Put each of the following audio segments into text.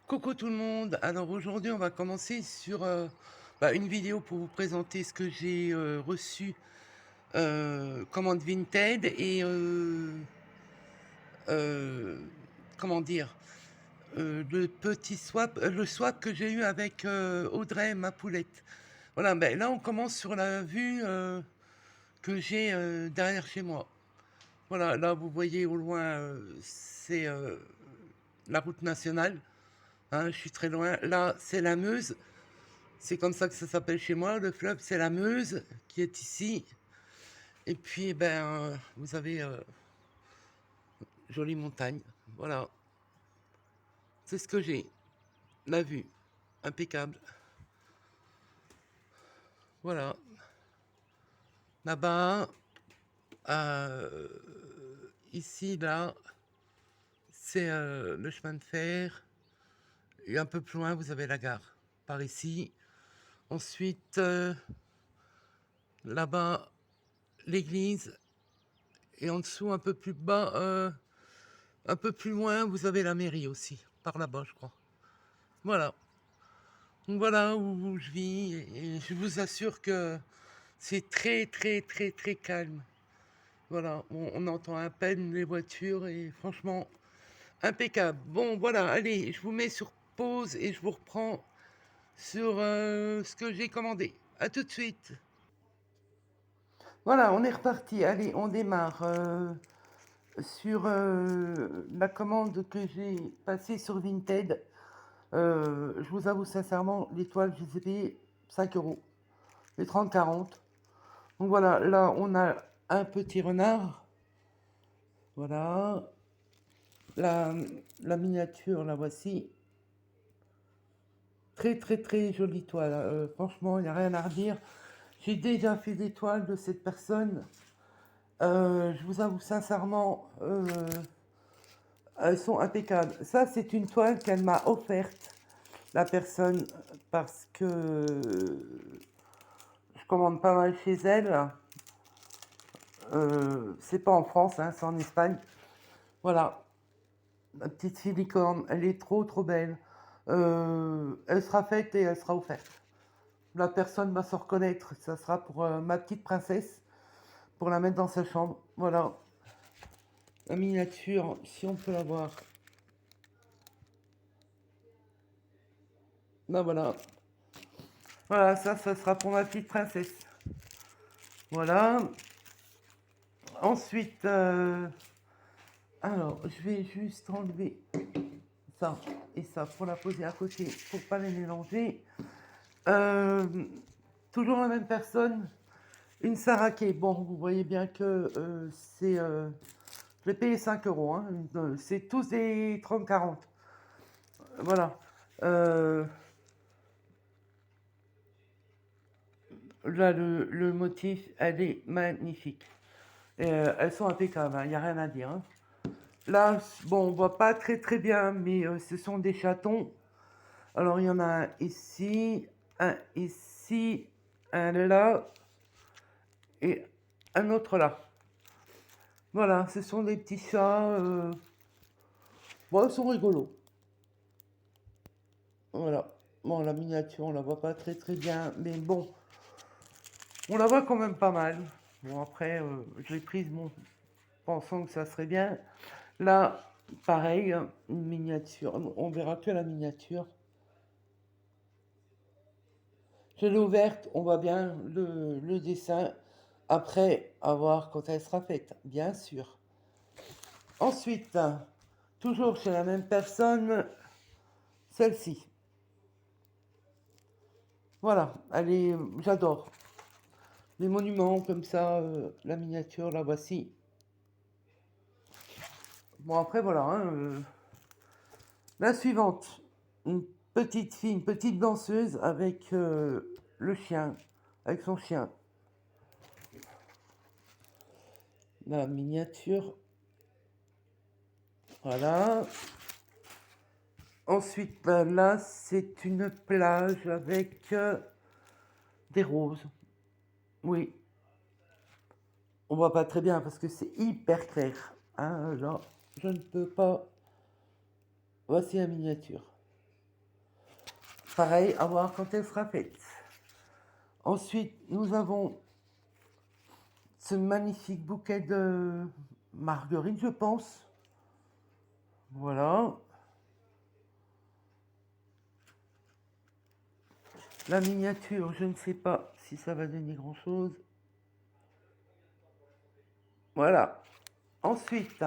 Coucou tout le monde. Alors aujourd'hui, on va commencer sur une vidéo pour vous présenter ce que j'ai reçu commande Vinted et euh, comment dire le swap que j'ai eu avec Audrey, ma poulette. Voilà, ben là on commence sur la vue que j'ai derrière chez moi. Voilà, là vous voyez au loin, c'est la route nationale. Hein, je suis très loin. Là, c'est la Meuse. C'est comme ça que ça s'appelle chez moi. Le fleuve, c'est la Meuse qui est ici. Et puis, vous avez jolie montagne. Voilà, c'est ce que j'ai. La vue, impeccable. Voilà. Là-bas, ici, là, c'est le chemin de fer. Et un peu plus loin, vous avez la gare. Par ici. Ensuite, là-bas, l'église. Et en dessous, un peu plus bas, un peu plus loin, vous avez la mairie aussi. Par là-bas, je crois. Voilà. Donc voilà où je vis et je vous assure que c'est très très très très calme. Voilà, on entend à peine les voitures et franchement impeccable. Bon voilà, allez, je vous mets sur pause et je vous reprends sur ce que j'ai commandé. À tout de suite. Voilà, on est reparti. Allez, on démarre sur la commande que j'ai passée sur Vinted. Je vous avoue sincèrement, l'étoile, je les ai payées 5 euros. Les 30-40. Donc voilà, là on a un petit renard. Voilà. La, la miniature, la voici. Très très très jolie toile. Franchement, il n'y a rien à redire. J'ai déjà fait des toiles de cette personne. Je vous avoue sincèrement, elles sont impeccables. Ça, c'est une toile qu'elle m'a offerte, la personne, parce que je commande pas mal chez elle. C'est pas en France, hein, c'est en Espagne. Voilà, la petite silicone, elle est trop trop belle. Elle sera faite et elle sera offerte. La personne va se reconnaître. Ça sera pour ma petite princesse, pour la mettre dans sa chambre. Voilà, la miniature, si on peut la voir. Ben voilà. Voilà, ça sera pour ma petite princesse. Voilà. Ensuite, alors, je vais juste enlever ça et ça pour la poser à côté, pour pas les mélanger. Euh, Toujours la même personne, une Saraké. Bon, vous voyez bien que c'est... je l'ai payé 5 euros. Hein. C'est tous des 30-40. Voilà. Euh, Là, le motif, elle est magnifique. Et, elles sont impeccables, il n'y a rien à dire. Hein. Là, bon, on voit pas très très bien, mais ce sont des chatons. Alors, il y en a un ici, un là, et un autre là. Voilà, ce sont des petits chats. Bon, ils sont rigolos. Voilà. Bon, la miniature, on la voit pas très très bien, mais bon, on la voit quand même pas mal. Bon, après, je l'ai prise, bon, pensant que ça serait bien. Là, pareil, hein, une miniature. On verra que la miniature. Je l'ai ouverte, on voit bien le dessin. Après, à voir quand elle sera faite, bien sûr. Ensuite, toujours chez la même personne, celle-ci. Voilà, elle est, j'adore. Les monuments comme ça, la miniature, la voici. Bon, après, voilà. Hein, la suivante, une petite fille, une petite danseuse avec le chien, avec son chien. La miniature, voilà. Ensuite, là, c'est une plage avec des roses. Oui, on voit pas très bien parce que c'est hyper clair. Hein, là, je ne peux pas. Voici la miniature. Pareil, à voir quand elle sera faite. Ensuite, nous avons ce magnifique bouquet de marguerite, je pense. Voilà. La miniature, je ne sais pas si ça va donner grand-chose. Voilà. Ensuite,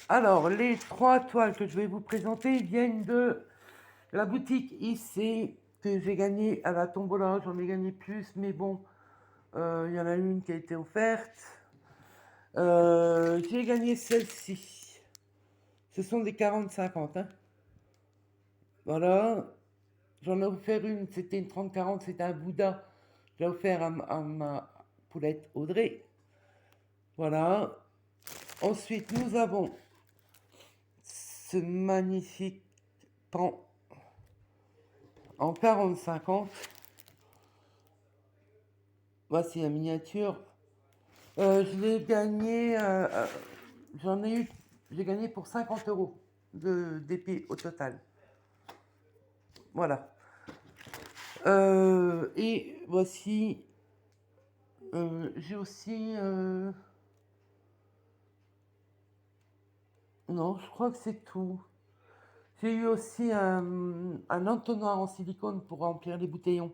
alors, les 3 toiles que je vais vous présenter viennent de la boutique IC que j'ai gagnée à la tombola. J'en ai gagné plus, mais bon, il y en a une qui a été offerte. J'ai gagné celle-ci. Ce sont des 40-50. Hein. Voilà. J'en ai offert une, c'était une 30-40, c'était un Bouddha. J'ai offert à ma poulette Audrey. Voilà. Ensuite, nous avons ce magnifique pan en 40-50. Voici la miniature. Je l'ai gagné, j'ai gagné pour 50 euros d'épée au total. Voilà. Et voici, j'ai aussi, non, je crois que c'est tout. J'ai eu aussi un entonnoir en silicone pour remplir les bouteillons.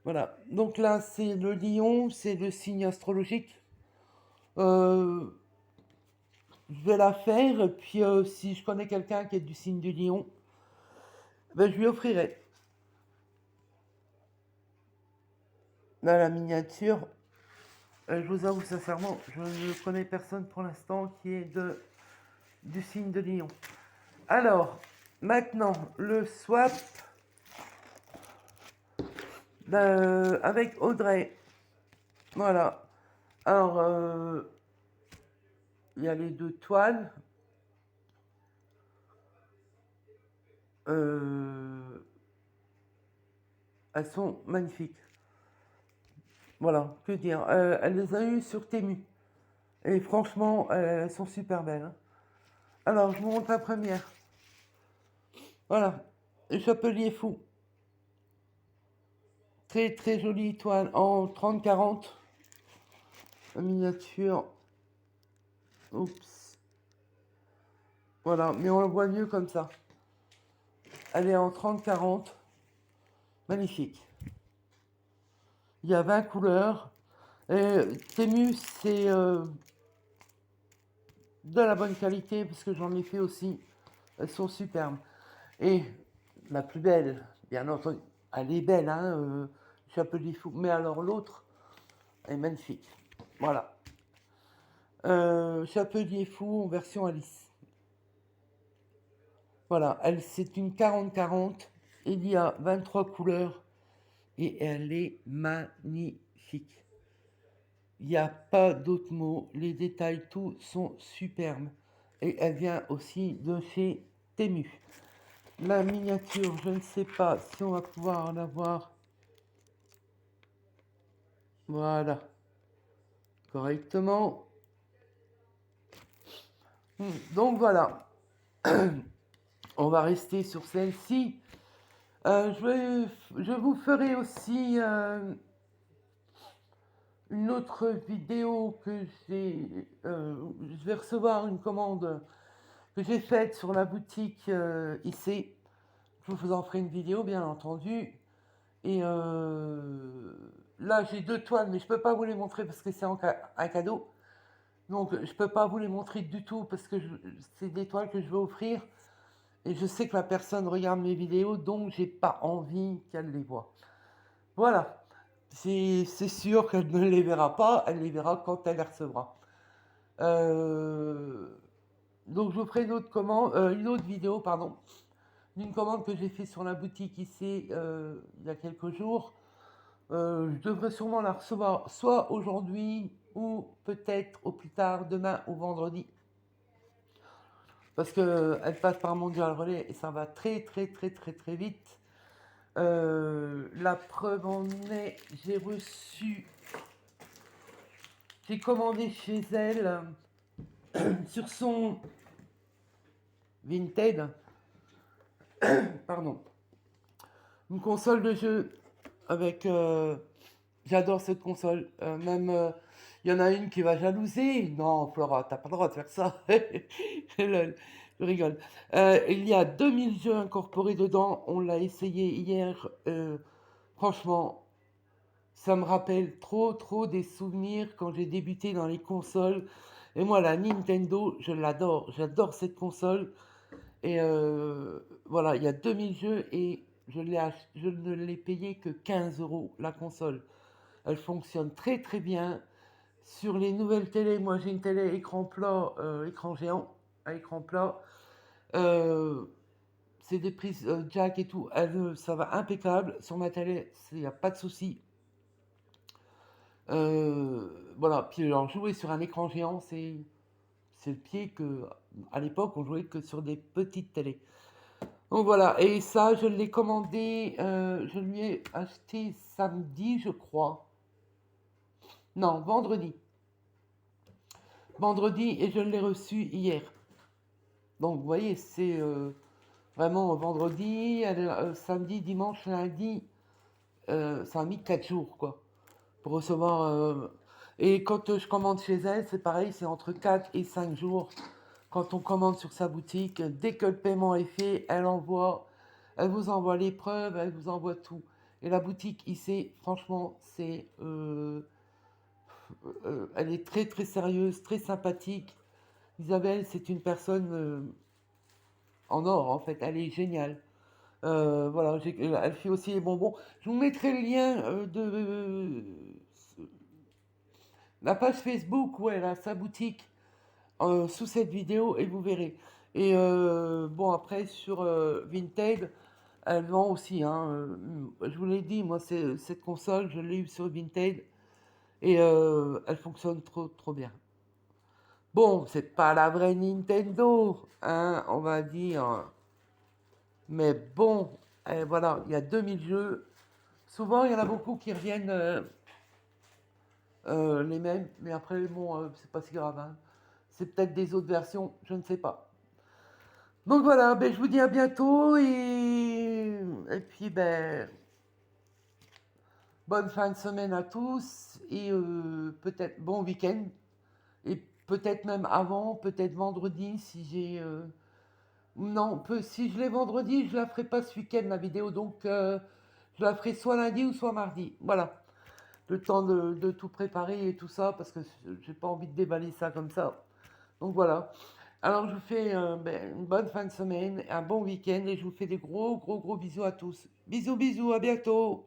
Voilà. Donc là, c'est le lion, c'est le signe astrologique. Je vais la faire, et puis si je connais quelqu'un qui est du signe du lion, ben, je lui offrirai. Là, la miniature, je vous avoue sincèrement, je ne connais personne pour l'instant qui est du signe de lion. Alors, maintenant, le swap avec Audrey. Voilà. Alors, il y a les 2 toiles. Elles sont magnifiques. Voilà, que dire. Elle les a eues sur Temu. Et franchement, elles sont super belles. Hein. Alors, je vous montre la première. Voilà, le chapelier fou. Très très jolie toile en 30-40. La miniature. Oups. Voilà, mais on le voit mieux comme ça. Elle est en 30-40. Magnifique. Il y a 20 couleurs. Et Temu, c'est de la bonne qualité parce que j'en ai fait aussi. Elles sont superbes. Et la plus belle, bien entendu, elle est belle, hein, Chapelier fou. Mais alors l'autre est magnifique. Voilà. Chapelier fou en version Alice. Voilà, c'est une 40-40. Il y a 23 couleurs et elle est magnifique. Il n'y a pas d'autres mots. Les détails, tout sont superbes. Et elle vient aussi de chez Temu. La miniature, je ne sais pas si on va pouvoir la voir. Voilà. Correctement. Donc voilà. On va rester sur celle-ci. Je vous ferai aussi une autre vidéo que je vais recevoir une commande que j'ai faite sur la boutique IC. Je vous en ferai une vidéo, bien entendu. Et là, j'ai 2 toiles, mais je ne peux pas vous les montrer parce que c'est un cadeau. Donc, je ne peux pas vous les montrer du tout parce que c'est des toiles que je veux offrir. Et je sais que la personne regarde mes vidéos, donc j'ai pas envie qu'elle les voie. Voilà. C'est sûr qu'elle ne les verra pas, elle les verra quand elle les recevra. Donc je vous ferai une autre vidéo, pardon, d'une commande que j'ai fait sur la boutique ici il y a quelques jours. Je devrais sûrement la recevoir soit aujourd'hui ou peut-être au plus tard demain ou vendredi. Parce qu'elle passe par Mondial Relais et ça va très très très très très vite. La preuve en est, j'ai commandé chez elle sur son Vinted Pardon. Une console de jeu avec... j'adore cette console. Même, il y en a une qui va jalouser. Non, Flora, t'as pas le droit de faire ça. Lol, je rigole. Il y a 2000 jeux incorporés dedans. On l'a essayé hier. Franchement, ça me rappelle trop des souvenirs quand j'ai débuté dans les consoles. Et moi, la Nintendo, je l'adore. J'adore cette console. Et voilà, il y a 2000 jeux et je ne l'ai payé que 15 euros la console. Elle fonctionne très bien. Sur les nouvelles télés, moi j'ai une télé écran plat, écran géant, à écran plat. Euh, c'est des prises jack et tout. Ça va impeccable. Sur ma télé, il n'y a pas de souci. Voilà, puis alors jouer sur un écran géant, c'est le pied que, à l'époque, on jouait que sur des petites télés. Donc voilà, et ça, je l'ai commandé, je lui ai acheté samedi, je crois. Non, vendredi. Vendredi, et je l'ai reçu hier. Donc vous voyez, c'est vraiment vendredi, samedi, dimanche, lundi, ça a mis 4 jours, quoi, pour recevoir. Et quand je commande chez elle, c'est pareil, c'est entre 4 et 5 jours. Quand on commande sur sa boutique, dès que le paiement est fait, elle vous envoie les preuves, elle vous envoie tout. Et la boutique ici, franchement, elle est très sérieuse, très sympathique. Isabelle, c'est une personne en or, en fait, elle est géniale. Voilà, elle fait aussi les bonbons. Je vous mettrai le lien de la page Facebook où elle a sa boutique sous cette vidéo et vous verrez. Et bon, après, sur Vinted, elle vend aussi. Hein, je vous l'ai dit, moi, cette console, je l'ai eue sur Vinted et elle fonctionne trop bien. Bon, c'est pas la vraie Nintendo, hein, on va dire. Mais bon, voilà, il y a 2000 jeux. Souvent, il y en a beaucoup qui reviennent les mêmes, mais après, bon, c'est pas si grave. Hein. C'est peut-être des autres versions, je ne sais pas. Donc voilà, ben, je vous dis à bientôt et puis ben, bonne fin de semaine à tous et peut-être bon week-end et peut-être même avant, peut-être vendredi si j'ai... non, si je l'ai vendredi, je la ferai pas ce week-end la vidéo, donc je la ferai soit lundi ou soit mardi. Voilà, le temps de tout préparer et tout ça parce que j'ai pas envie de déballer ça comme ça. Donc voilà. Alors je vous fais ben, une bonne fin de semaine, un bon week-end et je vous fais des gros bisous à tous. Bisous, à bientôt.